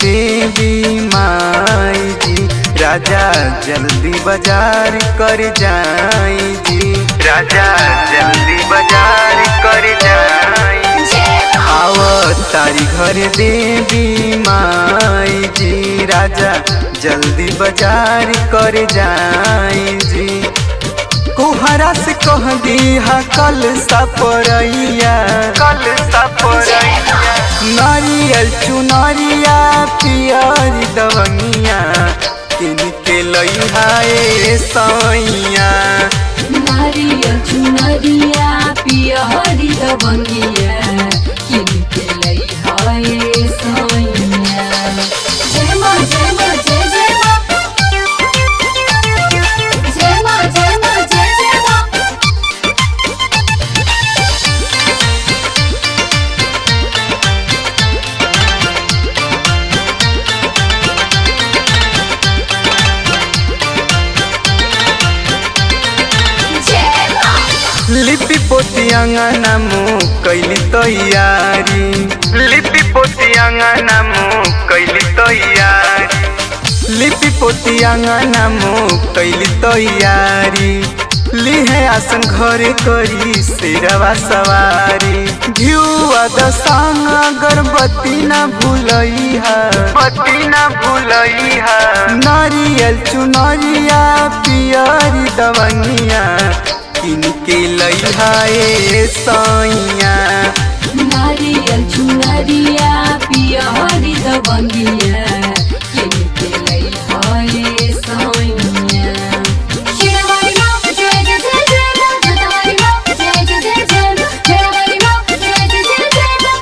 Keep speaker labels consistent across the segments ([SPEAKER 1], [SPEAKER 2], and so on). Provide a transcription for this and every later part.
[SPEAKER 1] देवी माई जी। राजा जल्दी बाजार कर जाई जी। राजा जल्दी बाजार कर जाई। तारी घर देवी माई जी। राजा जल्दी बाजार कर जाई जी। कोहरा से कह दिया कल सपरैया, कल सपरैया। नारियल चुनरिया पियरी दवनिया किन के लइहा ए सैया।
[SPEAKER 2] नारियल चुनरिया पियरी दवनिया किन के लइहा ए सैया। जय मां जय मां जय जय मां, जय मां जय मां जय जय मां।
[SPEAKER 1] लिपि पोती अंगना मुँह कैली तैयारी। लिपि पोती अंगना मुँह कैली तैयारी। लिपि पोती अंगना मुँह कैली तैयारी। लिहे आसन घरे करी शेरवा सवारी। घिउआ दसांग अगरबत्ती न भूलैहा, बत्ती न भूलैहा। नारियल चुनरिया पियरी दवनिया किन के लइहा ए सैया।
[SPEAKER 2] नारियल चुनरिया पियरी दवनिया किन के लइहा ए सैया। शेरवाली मां जय जय जय जय मां, जटावाली मां जय जय जय जय मां, शेरवाली मां जय जय जय जय मां।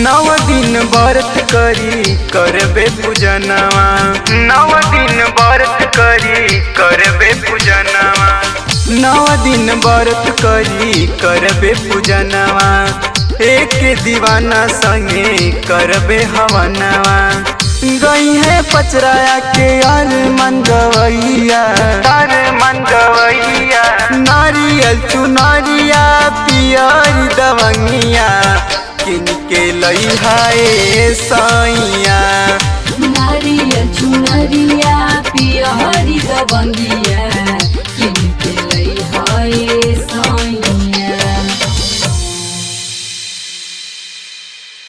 [SPEAKER 1] नव दिन व्रत करी करबे पूजनवा। नव दिन व्रत करी करबे पूजनवा। नव दिन व्रत करी करबे पूजनवा। एक दीवाना संगे करबे हवनवा। गई है पचराया के अरमान गवैया, अरमान गवैया। नारियल चुनरिया पियरी दवनिया किन के लइहा ए सैया।
[SPEAKER 2] नारियल चुनरिया पियरी दवनिया